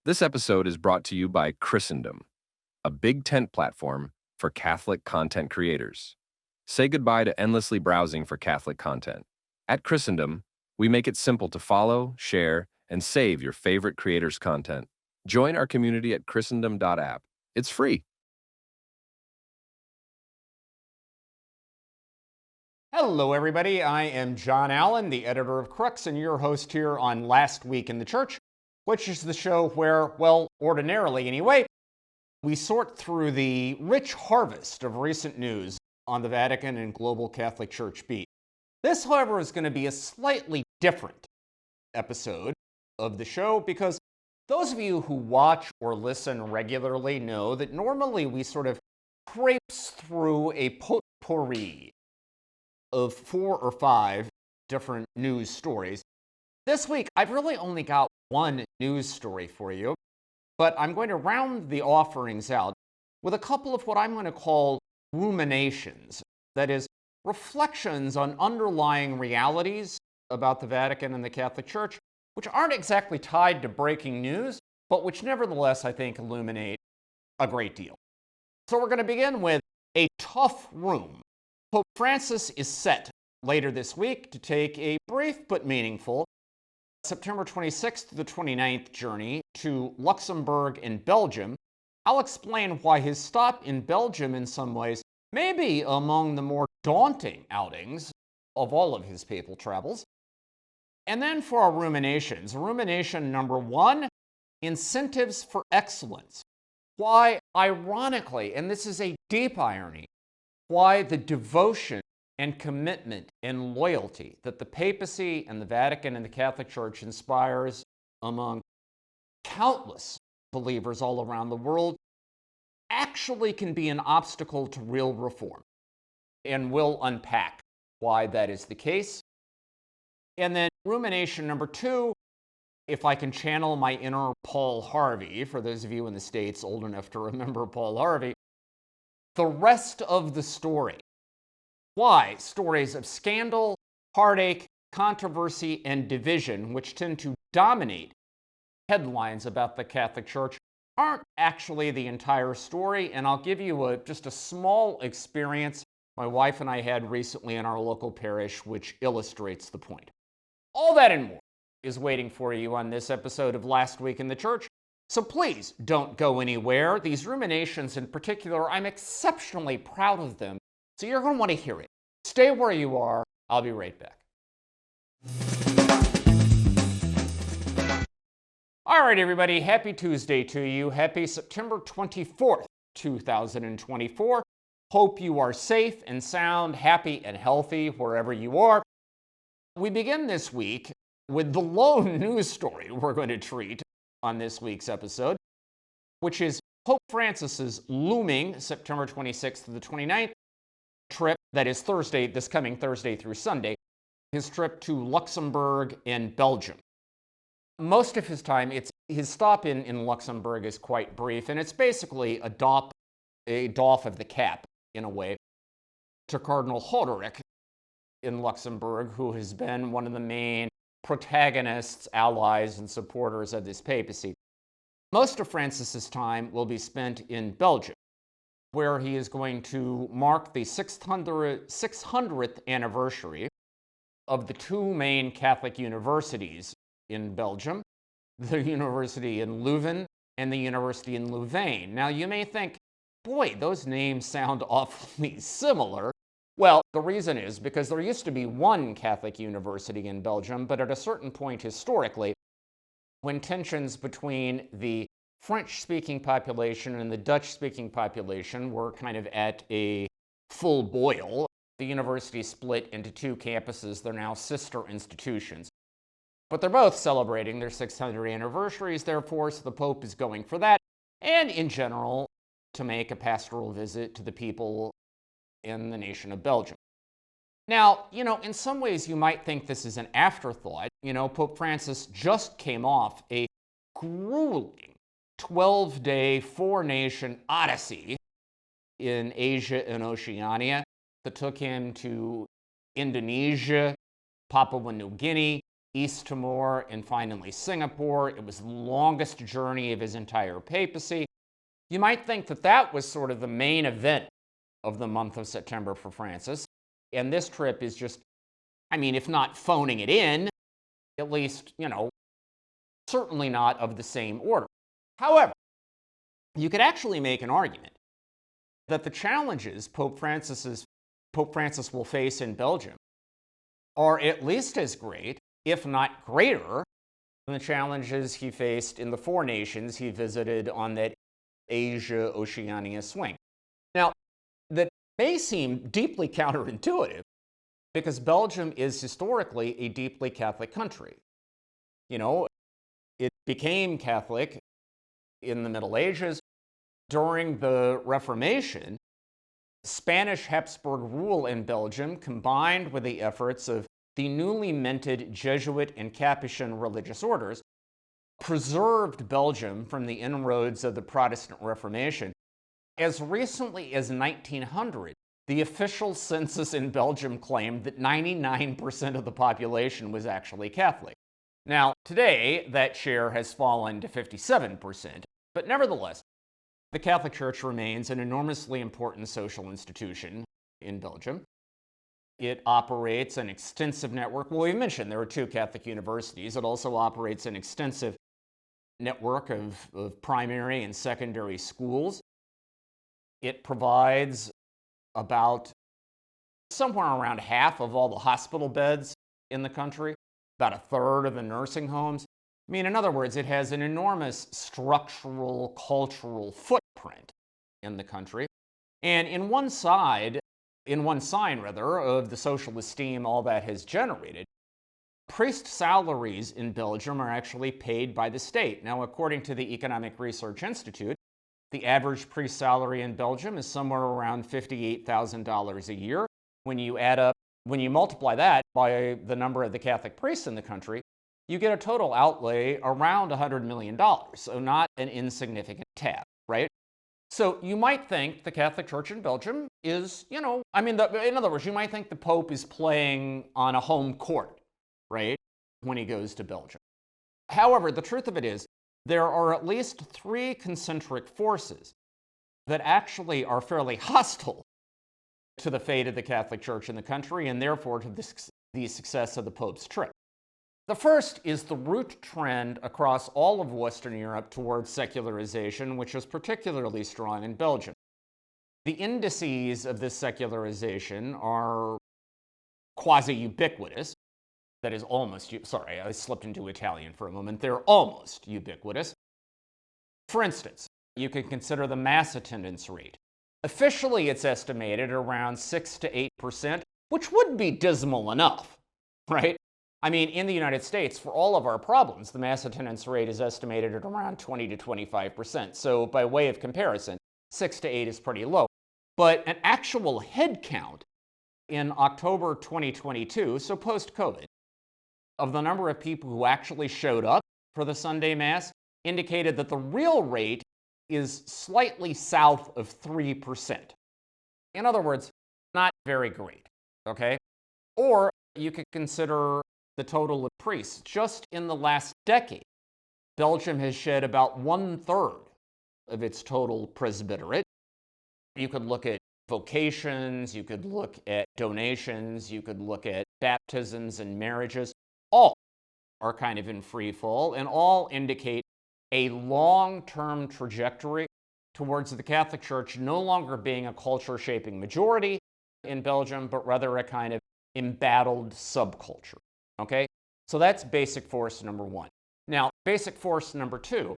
This episode is brought to you by Christendom, a big tent platform for Catholic content creators. Say goodbye to endlessly browsing for Catholic content. At Christendom, we make it simple to follow, share, and save your favorite creators' content. Join our community at christendom.app. It's free. Hello, everybody. I am John Allen, the editor of Crux, and your host here on Last Week in the Church, which is the show where, well, ordinarily anyway, we sort through the rich harvest of recent news on the Vatican and global Catholic Church beat. This, however, is going to be a slightly different episode of the show because those of you who watch or listen regularly know that normally we sort of traipse through a potpourri of 4 or 5 different news stories. This week, I've really only got one news story for you, but I'm going to round the offerings out with a couple of what I'm going to call ruminations, that is, reflections on underlying realities about the Vatican and the Catholic Church, which aren't exactly tied to breaking news, but which nevertheless, I think, illuminate a great deal. So we're going to begin with a tough room. Pope Francis is set later this week to take a brief but meaningful September 26th to the 29th journey to Luxembourg and Belgium. I'll explain why his stop in Belgium in some ways may be among the more daunting outings of all of his papal travels. And then for our ruminations, rumination number 1, incentives for excellence. Why, ironically, and this is a deep irony, why the devotion and commitment and loyalty that the papacy and the Vatican and the Catholic Church inspires among countless believers all around the world actually can be an obstacle to real reform. And we'll unpack why that is the case. And then rumination number 2, if I can channel my inner Paul Harvey, for those of you in the States old enough to remember Paul Harvey, the rest of the story. Why stories of scandal, heartache, controversy, and division, which tend to dominate headlines about the Catholic Church, aren't actually the entire story. And I'll give you just a small experience my wife and I had recently in our local parish, which illustrates the point. All that and more is waiting for you on this episode of Last Week in the Church. So please don't go anywhere. These ruminations in particular, I'm exceptionally proud of them. So you're going to want to hear it. Stay where you are. I'll be right back. All right, everybody. Happy Tuesday to you. Happy September 24th, 2024. Hope you are safe and sound, happy and healthy wherever you are. We begin this week with the lone news story we're going to treat on this week's episode, which is Pope Francis's looming September 26th to the 29th trip, that is Thursday, this coming Thursday through Sunday, his trip to Luxembourg and Belgium. Most of his time, his stop in Luxembourg is quite brief, and it's basically a doff of the cap, in a way, to Cardinal Hoderick in Luxembourg, who has been one of the main protagonists, allies, and supporters of this papacy. Most of Francis's time will be spent in Belgium, where he is going to mark the 600th anniversary of the 2 main Catholic universities in Belgium, the University in Leuven and the University in Louvain. Now, you may think, boy, those names sound awfully similar. Well, the reason is because there used to be one Catholic university in Belgium, but at a certain point historically, when tensions between the French-speaking population and the Dutch-speaking population were kind of at a full boil, the university split into 2 campuses. They're now sister institutions. But they're both celebrating their 600 anniversaries, therefore, so the Pope is going for that, and in general, to make a pastoral visit to the people in the nation of Belgium. Now, in some ways you might think this is an afterthought. Pope Francis just came off a grueling 12-day 4-nation odyssey in Asia and Oceania that took him to Indonesia, Papua New Guinea, East Timor, and finally Singapore. It was the longest journey of his entire papacy. You might think that that was sort of the main event of the month of September for Francis. And this trip is just, I mean, if not phoning it in, at least, certainly not of the same order. However, you could actually make an argument that the challenges Pope Francis will face in Belgium are at least as great, if not greater, than the challenges he faced in the 4 nations he visited on that Asia-Oceania swing. Now, that may seem deeply counterintuitive because Belgium is historically a deeply Catholic country. It became Catholic in the Middle Ages. During the Reformation, Spanish Habsburg rule in Belgium, combined with the efforts of the newly minted Jesuit and Capuchin religious orders, preserved Belgium from the inroads of the Protestant Reformation. As recently as 1900, the official census in Belgium claimed that 99% of the population was actually Catholic. Now, today, that share has fallen to 57%, but nevertheless, the Catholic Church remains an enormously important social institution in Belgium. It operates an extensive network. Well, we mentioned there are 2 Catholic universities. It also operates an extensive network of primary and secondary schools. It provides about somewhere around half of all the hospital beds in the country, about a third of the nursing homes. I mean, in other words, it has an enormous structural, cultural footprint in the country. And in one sign, of the social esteem all that has generated, priest salaries in Belgium are actually paid by the state. Now, according to the Economic Research Institute, the average priest salary in Belgium is somewhere around $58,000 a year. When you multiply that by the number of the Catholic priests in the country, you get a total outlay around $100 million, so not an insignificant tab, right? So you might think the Catholic Church in Belgium is, in other words, you might think the Pope is playing on a home court, right, when he goes to Belgium. However, the truth of it is, there are at least 3 concentric forces that actually are fairly hostile to the fate of the Catholic Church in the country and therefore to the success of the Pope's trip. The first is the root trend across all of Western Europe towards secularization, which is particularly strong in Belgium. The indices of this secularization are quasi-ubiquitous. That is almost, sorry, I slipped into Italian for a moment. They're almost ubiquitous. For instance, you can consider the mass attendance rate. Officially, it's estimated around 6 to 8%, which would be dismal enough, right? I mean, in the United States, for all of our problems, the mass attendance rate is estimated at around 20 to 25%. So by way of comparison, 6 to 8 is pretty low. But an actual head count in October 2022, so post-COVID, of the number of people who actually showed up for the Sunday Mass indicated that the real rate is slightly south of 3%. In other words, not very great, okay? Or you could consider the total of priests. Just in the last decade, Belgium has shed about 1/3 of its total presbyterate. You could look at vocations, you could look at donations, you could look at baptisms and marriages. All are kind of in free fall and all indicate a long-term trajectory towards the Catholic Church no longer being a culture-shaping majority in Belgium, but rather a kind of embattled subculture, okay? So that's basic force number 1. Now, basic force number 2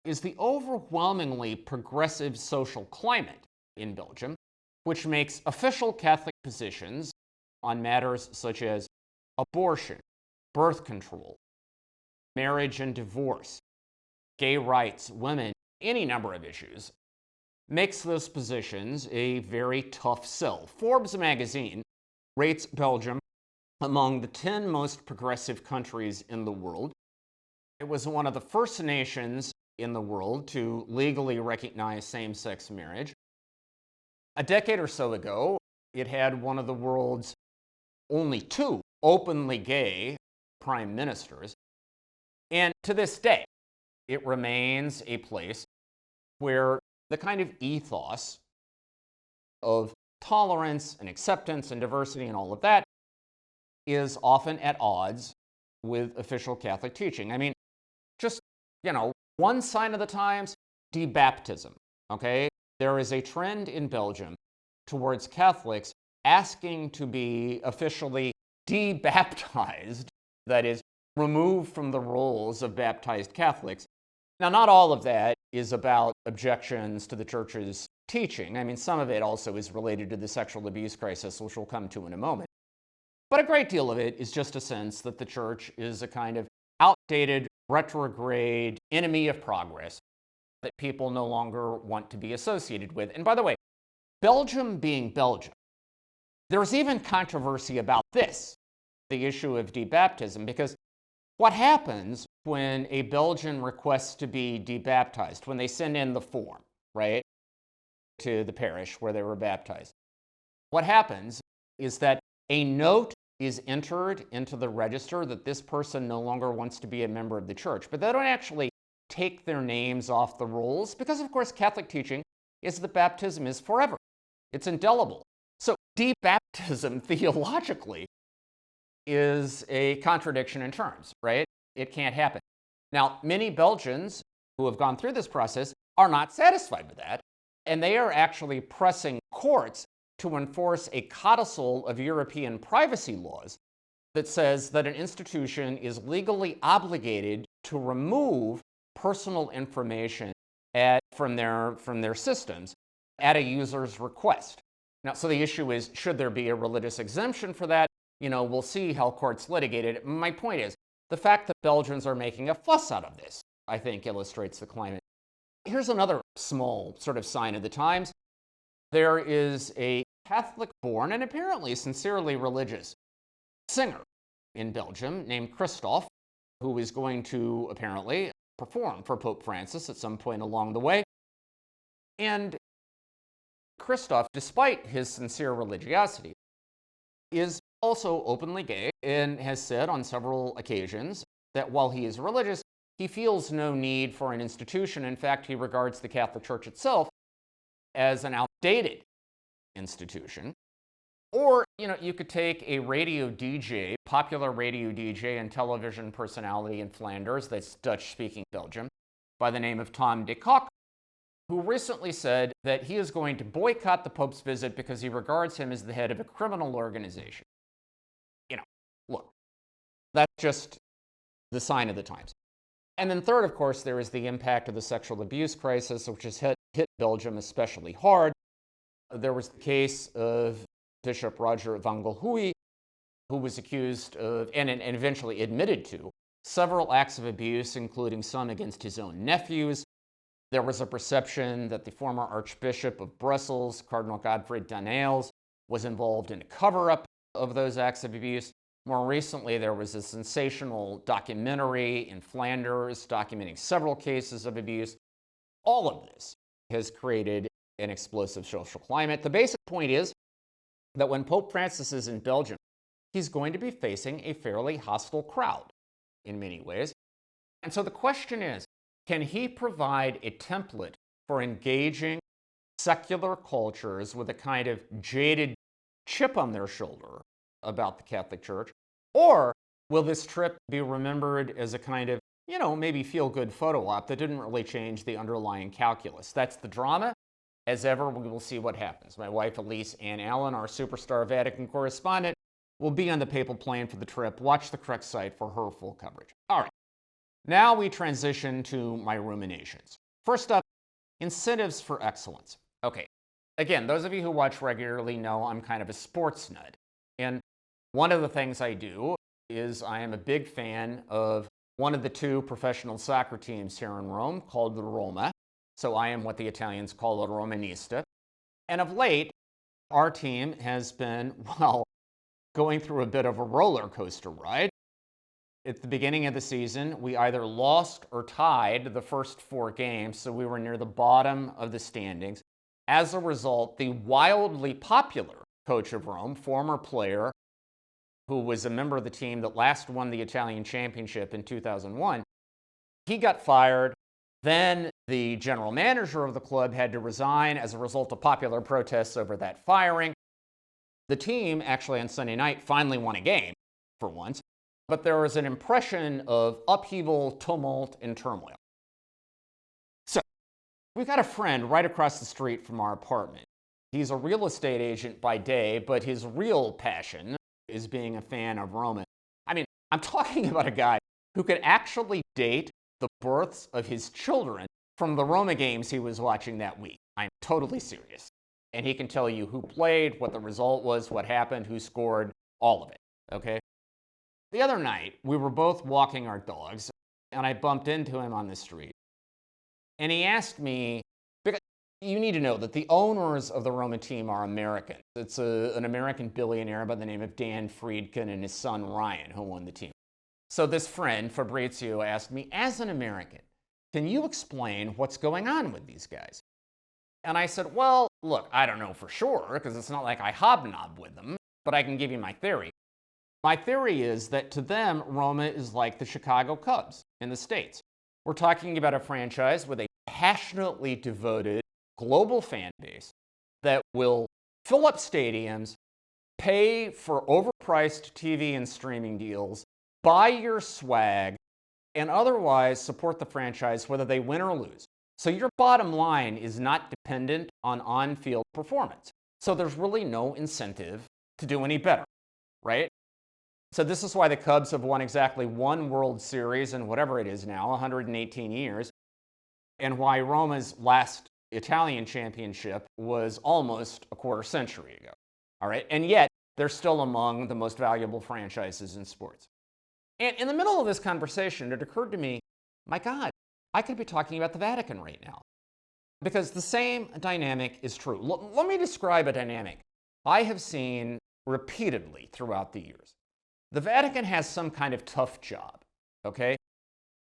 is the overwhelmingly progressive social climate in Belgium, which makes official Catholic positions on matters such as abortion, birth control, marriage and divorce, gay rights, women, any number of issues, makes those positions a very tough sell. Forbes magazine rates Belgium among the 10 most progressive countries in the world. It was one of the first nations in the world to legally recognize same-sex marriage. A decade or so ago, it had one of the world's only 2 openly gay prime ministers. And to this day, it remains a place where the kind of ethos of tolerance and acceptance and diversity and all of that is often at odds with official Catholic teaching. I mean, just, one sign of the times, debaptism, okay? There is a trend in Belgium towards Catholics asking to be officially debaptized, that is, removed from the rolls of baptized Catholics. Now, not all of that is about objections to the church's teaching. I mean, some of it also is related to the sexual abuse crisis, which we'll come to in a moment. But a great deal of it is just a sense that the church is a kind of outdated, retrograde enemy of progress that people no longer want to be associated with. And by the way, Belgium being Belgium, there's even controversy about this, the issue of debaptism, because what happens when a Belgian requests to be debaptized, when they send in the form, right, to the parish where they were baptized? What happens is that a note is entered into the register that this person no longer wants to be a member of the church, but they don't actually take their names off the rolls because, of course, Catholic teaching is that baptism is forever. It's indelible. So debaptism theologically is a contradiction in terms, right? It can't happen. Now, many Belgians who have gone through this process are not satisfied with that, and they are actually pressing courts to enforce a codicil of European privacy laws that says that an institution is legally obligated to remove personal information from their systems at a user's request. Now, so the issue is, should there be a religious exemption for that? We'll see how courts litigate it. My point is, the fact that Belgians are making a fuss out of this, I think, illustrates the climate. Here's another small sort of sign of the times. There is a Catholic-born and apparently sincerely religious singer in Belgium named Christophe, who is going to apparently perform for Pope Francis at some point along the way. And Christophe, despite his sincere religiosity, is also openly gay and has said on several occasions that while he is religious, he feels no need for an institution. In fact, he regards the Catholic Church itself as an outdated institution. Or, you could take a radio DJ, popular radio DJ and television personality in Flanders, that's Dutch-speaking Belgium, by the name of Tom de Kock, who recently said that he is going to boycott the Pope's visit because he regards him as the head of a criminal organization. Look, that's just the sign of the times. And then third, of course, there is the impact of the sexual abuse crisis, which has hit Belgium especially hard. There was the case of Bishop Roger van Gelhooy, who was accused of, and eventually admitted to, several acts of abuse, including some against his own nephews. There was a perception that the former Archbishop of Brussels, Cardinal Godfrey Danneels, was involved in a cover-up of those acts of abuse. More recently, there was a sensational documentary in Flanders documenting several cases of abuse. All of this has created an explosive social climate. The basic point is that when Pope Francis is in Belgium, he's going to be facing a fairly hostile crowd in many ways. And so the question is, can he provide a template for engaging secular cultures with a kind of jaded chip on their shoulder about the Catholic Church? Or will this trip be remembered as a kind of, maybe feel-good photo op that didn't really change the underlying calculus? That's the drama. As ever, we will see what happens. My wife, Elise Ann Allen, our superstar Vatican correspondent, will be on the papal plane for the trip. Watch the Crux site for her full coverage. All right. Now we transition to my ruminations. First up, incentives for excellence. Okay. Again, those of you who watch regularly know I'm kind of a sports nut. And one of the things I do is I am a big fan of one of the two professional soccer teams here in Rome called the Roma. So I am what the Italians call a Romanista. And of late, our team has been, going through a bit of a roller coaster ride. At the beginning of the season, we either lost or tied the first 4 games, so we were near the bottom of the standings. As a result, the wildly popular coach of Rome, former player who was a member of the team that last won the Italian championship in 2001, he got fired. Then the general manager of the club had to resign as a result of popular protests over that firing. The team, actually on Sunday night, finally won a game for once, but there was an impression of upheaval, tumult, and turmoil. So we've got a friend right across the street from our apartment. He's a real estate agent by day, but his real passion is being a fan of Roma. I mean, I'm talking about a guy who could actually date the births of his children from the Roma games he was watching that week. I'm totally serious. And he can tell you who played, what the result was, what happened, who scored, all of it, okay? The other night, we were both walking our dogs, and I bumped into him on the street. And he asked me, because you need to know that the owners of the Roma team are Americans. It's an American billionaire by the name of Dan Friedkin and his son Ryan who won the team. So this friend, Fabrizio, asked me, as an American, can you explain what's going on with these guys? And I said, well, look, I don't know for sure, because it's not like I hobnob with them, but I can give you my theory. My theory is that to them, Roma is like the Chicago Cubs in the States. We're talking about a franchise with a passionately devoted global fan base that will fill up stadiums, pay for overpriced TV and streaming deals, buy your swag, and otherwise support the franchise whether they win or lose. So your bottom line is not dependent on on-field performance. So there's really no incentive to do any better, right? So this is why the Cubs have won exactly one World Series in whatever it is now, 118 years, and why Roma's last Italian championship was almost a quarter century ago, all right? And yet, they're still among the most valuable franchises in sports. And in the middle of this conversation, it occurred to me, my God, I could be talking about the Vatican right now. Because the same dynamic is true. Let me describe a dynamic I have seen repeatedly throughout the years. The Vatican has some kind of tough job, okay?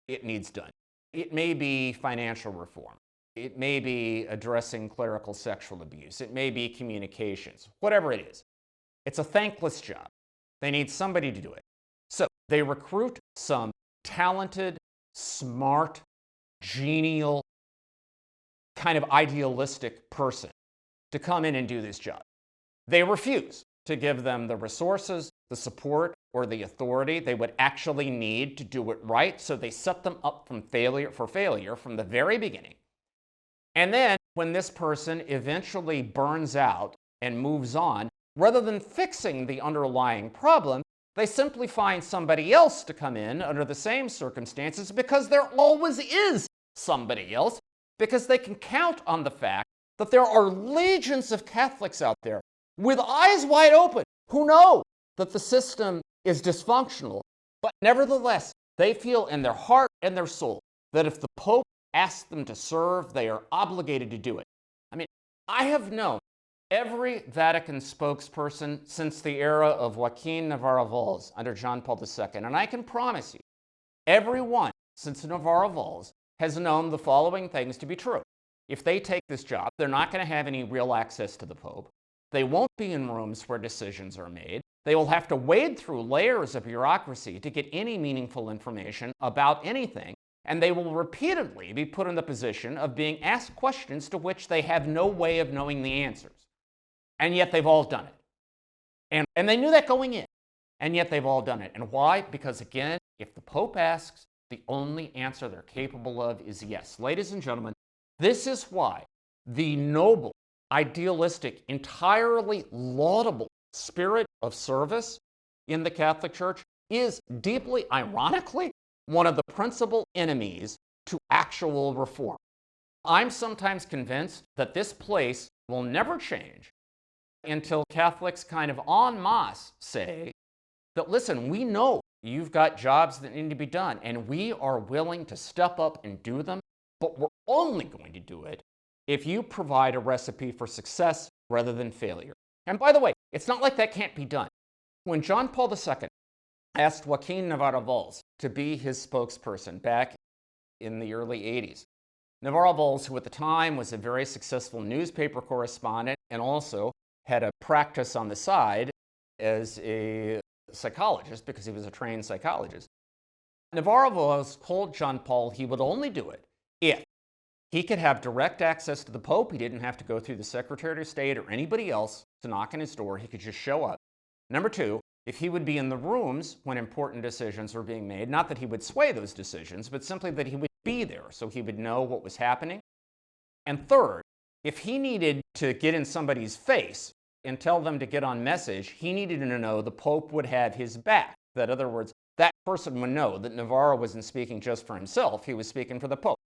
It needs done. It may be financial reform. It may be addressing clerical sexual abuse. It may be communications, whatever it is. It's a thankless job. They need somebody to do it. So they recruit some talented, smart, genial, kind of idealistic person to come in and do this job. They refuse to give them the resources, the support, or the authority they would actually need to do it right, so they set them up for failure from the very beginning. And then when this person eventually burns out and moves on, rather than fixing the underlying problem, they simply find somebody else to come in under the same circumstances, because there always is somebody else, because they can count on the fact that there are legions of Catholics out there with eyes wide open who know that the system is dysfunctional, but nevertheless, they feel in their heart and their soul that if the Pope asks them to serve, they are obligated to do it. I mean, I have known every Vatican spokesperson since the era of Joaquin Navarro Valls under John Paul II, and I can promise you, everyone since Navarro Valls has known the following things to be true. If they take this job, they're not going to have any real access to the Pope. They won't be in rooms where decisions are made. They will have to wade through layers of bureaucracy to get any meaningful information about anything, and they will repeatedly be put in the position of being asked questions to which they have no way of knowing the answers. And yet they've all done it. And they knew that going in, and yet they've all done it. And why? Because again, if the Pope asks, the only answer they're capable of is yes. Ladies and gentlemen, this is why the noble, idealistic, entirely laudable spirit of service in the Catholic Church is deeply, ironically, one of the principal enemies to actual reform. I'm sometimes convinced that this place will never change until Catholics kind of en masse say that, listen, we know you've got jobs that need to be done, and we are willing to step up and do them, but we're only going to do it if you provide a recipe for success rather than failure. And by the way, it's not like that can't be done. When John Paul II asked Joaquin Navarro Valls to be his spokesperson back in the early 80s, Navarro Valls, who at the time was a very successful newspaper correspondent and also had a practice on the side as a psychologist because he was a trained psychologist. Navarro told John Paul he would only do it if he could have direct access to the Pope. He didn't have to go through the Secretary of State or anybody else to knock on his door. He could just show up. Number two, if he would be in the rooms when important decisions were being made, not that he would sway those decisions, but simply that he would be there so he would know what was happening. And third, if he needed to get in somebody's face and tell them to get on message, he needed to know the Pope would have his back. That, in other words, that person would know that Navarro wasn't speaking just for himself, he was speaking for the Pope.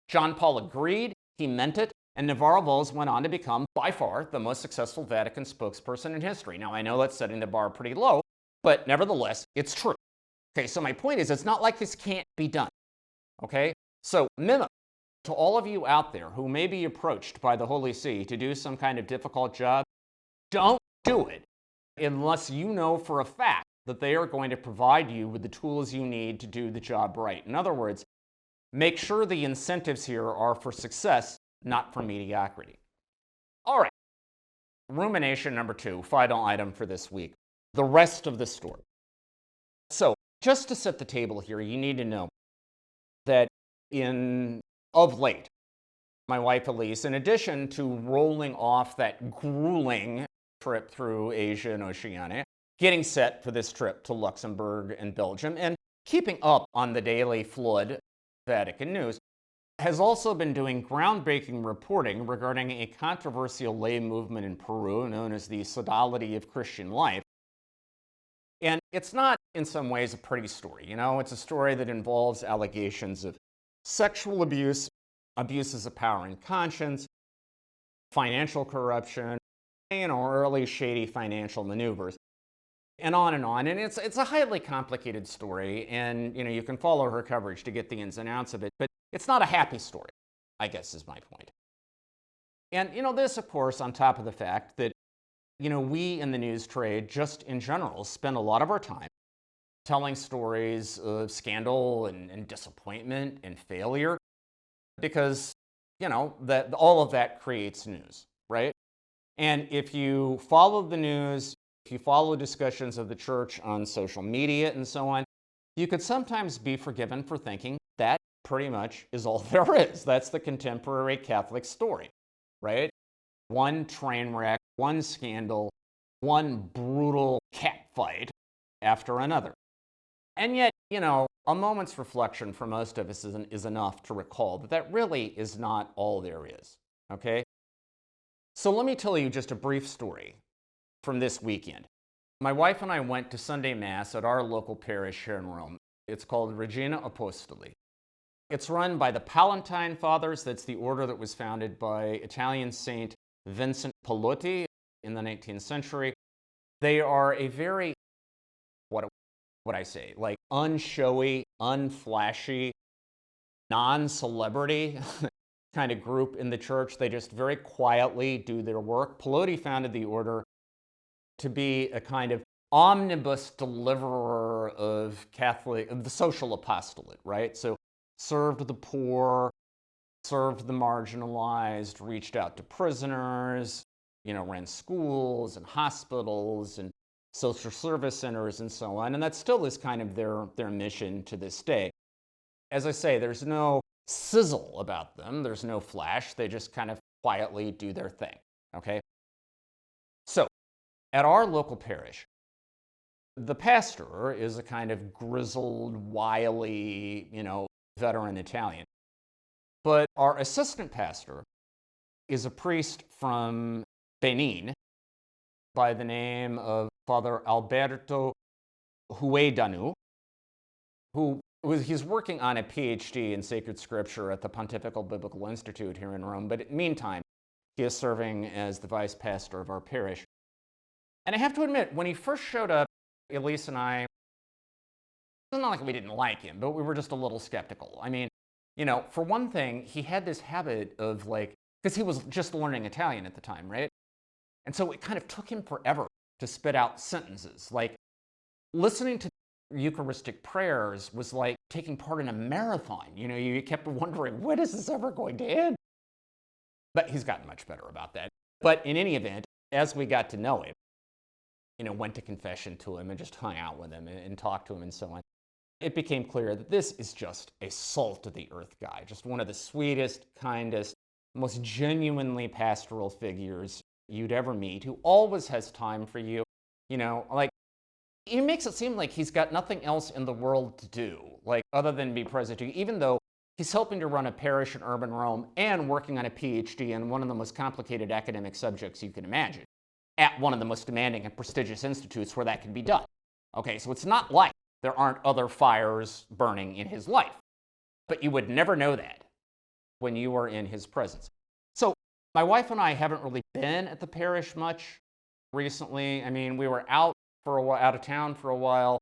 John Paul agreed, he meant it, and Navarro went on to become, by far, the most successful Vatican spokesperson in history. Now, I know that's setting the bar pretty low, but nevertheless, it's true. Okay, so my point is, it's not like this can't be done. Okay? So, memo to all of you out there who may be approached by the Holy See to do some kind of difficult job, don't do it unless you know for a fact that they are going to provide you with the tools you need to do the job right. In other words, make sure the incentives here are for success, not for mediocrity. All right, rumination number 2, final item for this week, the rest of the story. So just to set the table here, you need to know that of late, my wife Elise, in addition to rolling off that grueling trip through Asia and Oceania, getting set for this trip to Luxembourg and Belgium, and keeping up on the daily flood Vatican news, has also been doing groundbreaking reporting regarding a controversial lay movement in Peru known as the Sodality of Christian Life. And it's not, in some ways, a pretty story. You know, it's a story that involves allegations of sexual abuse, abuses of power and conscience, financial corruption, early shady financial maneuvers, and on and on. And it's a highly complicated story, and you can follow her coverage to get the ins and outs of it, but it's not a happy story, I guess is my point. And this, of course, on top of the fact that we in the news trade, just in general, spend a lot of our time telling stories of scandal and disappointment and failure because, that all of that creates news, right? And if you follow the news, if you follow discussions of the church on social media and so on, you could sometimes be forgiven for thinking that pretty much is all there is. That's the contemporary Catholic story, right? One train wreck, one scandal, one brutal catfight after another. And yet, a moment's reflection for most of us is enough to recall that really is not all there is, okay? So let me tell you just a brief story from this weekend. My wife and I went to Sunday Mass at our local parish here in Rome. It's called Regina Apostoli. It's run by the Pallottine Fathers. That's the order that was founded by Italian Saint Vincent Pallotti in the 19th century. They are a very, what I say, like unshowy, unflashy, non-celebrity kind of group in the church. They just very quietly do their work. Pallotti founded the order to be a kind of omnibus deliverer of the social apostolate, right? So served the poor, served the marginalized, reached out to prisoners, ran schools and hospitals and social service centers and so on. And that still is kind of their mission to this day. As I say, there's no sizzle about them. There's no flash. They just kind of quietly do their thing, okay? So, at our local parish, the pastor is a kind of grizzled, wily, veteran Italian. But our assistant pastor is a priest from Benin by the name of Father Alberto Huedanu, he's working on a PhD in sacred scripture at the Pontifical Biblical Institute here in Rome, but in the meantime, he is serving as the vice pastor of our parish. And I have to admit, when he first showed up, Elise and I, it's not like we didn't like him, but we were just a little skeptical. I mean, for one thing, he had this habit of because he was just learning Italian at the time, right? And so it kind of took him forever to spit out sentences. Like, listening to Eucharistic prayers was like taking part in a marathon. You kept wondering, when is this ever going to end? But he's gotten much better about that. But in any event, as we got to know him, went to confession to him and just hung out with him and talked to him and so on. It became clear that this is just a salt of the earth guy, just one of the sweetest, kindest, most genuinely pastoral figures you'd ever meet, who always has time for you. Like, he makes it seem like he's got nothing else in the world to do, like, other than be present to you, even though he's helping to run a parish in urban Rome and working on a PhD in one of the most complicated academic subjects you can imagine, at one of the most demanding and prestigious institutes where that can be done. Okay, so it's not like there aren't other fires burning in his life, but you would never know that when you are in his presence. So my wife and I haven't really been at the parish much recently. I mean, we were out of town for a while,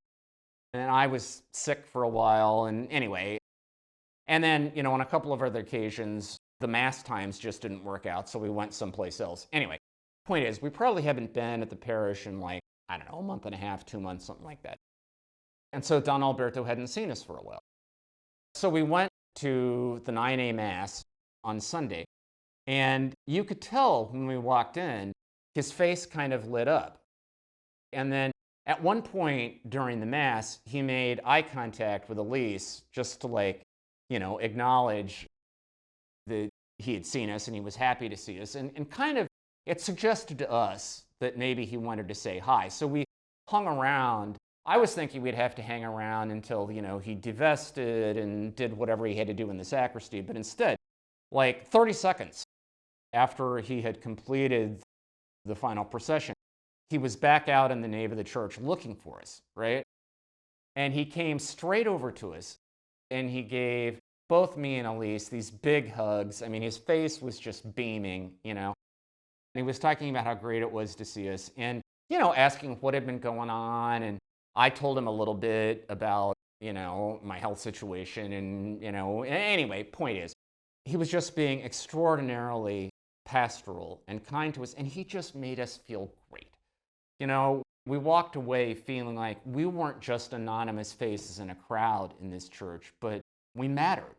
and I was sick for a while, and anyway. And then, on a couple of other occasions, the mass times just didn't work out, so we went someplace else. Anyway, point is, we probably haven't been at the parish in like, I don't know, a month and a half, 2 months, something like that. And so Don Alberto hadn't seen us for a while. So we went to the 9 a.m. Mass on Sunday, and you could tell when we walked in, his face kind of lit up. And then at one point during the Mass, he made eye contact with Elise just to acknowledge that he had seen us and he was happy to see us. And kind of, it suggested to us that maybe he wanted to say hi. So we hung around. I was thinking we'd have to hang around until, he divested and did whatever he had to do in the sacristy. But instead, like 30 seconds after he had completed the final procession, he was back out in the nave of the church looking for us, right? And he came straight over to us, and he gave both me and Elise these big hugs. I mean, his face was just beaming, And he was talking about how great it was to see us and, asking what had been going on. And I told him a little bit about, my health situation. And, anyway, point is, he was just being extraordinarily pastoral and kind to us, and he just made us feel great. We walked away feeling like we weren't just anonymous faces in a crowd in this church, but we mattered.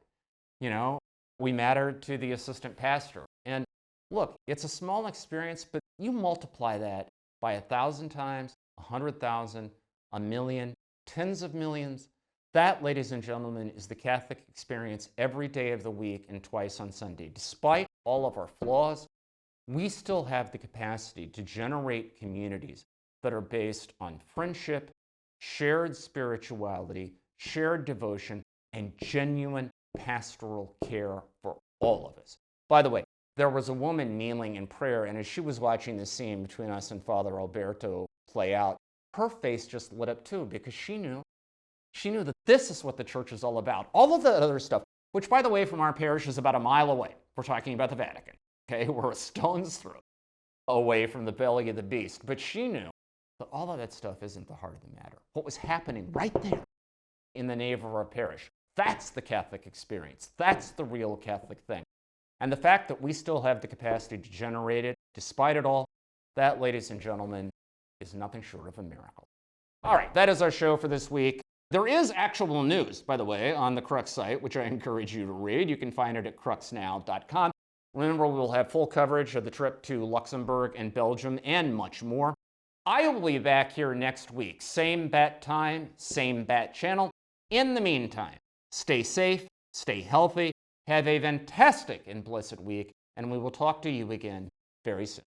We mattered to the assistant pastor. And look, it's a small experience, but you multiply that by 1,000 times, 100,000, 1,000,000, tens of millions. That, ladies and gentlemen, is the Catholic experience every day of the week and twice on Sunday. Despite all of our flaws, we still have the capacity to generate communities that are based on friendship, shared spirituality, shared devotion, and genuine pastoral care for all of us. By the way, there was a woman kneeling in prayer, and as she was watching the scene between us and Father Alberto play out, her face just lit up too, because she knew that this is what the church is all about. All of the other stuff, which, by the way, from our parish is about a mile away. We're talking about the Vatican. Okay, we're a stone's throw away from the belly of the beast. But she knew that all of that stuff isn't the heart of the matter. What was happening right there in the nave of our parish, that's the Catholic experience. That's the real Catholic thing. And the fact that we still have the capacity to generate it, despite it all, that, ladies and gentlemen, is nothing short of a miracle. All right, that is our show for this week. There is actual news, by the way, on the Crux site, which I encourage you to read. You can find it at cruxnow.com. Remember, we'll have full coverage of the trip to Luxembourg and Belgium and much more. I will be back here next week. Same bat time, same bat channel. In the meantime, stay safe, stay healthy, have a fantastic and blessed week, and we will talk to you again very soon.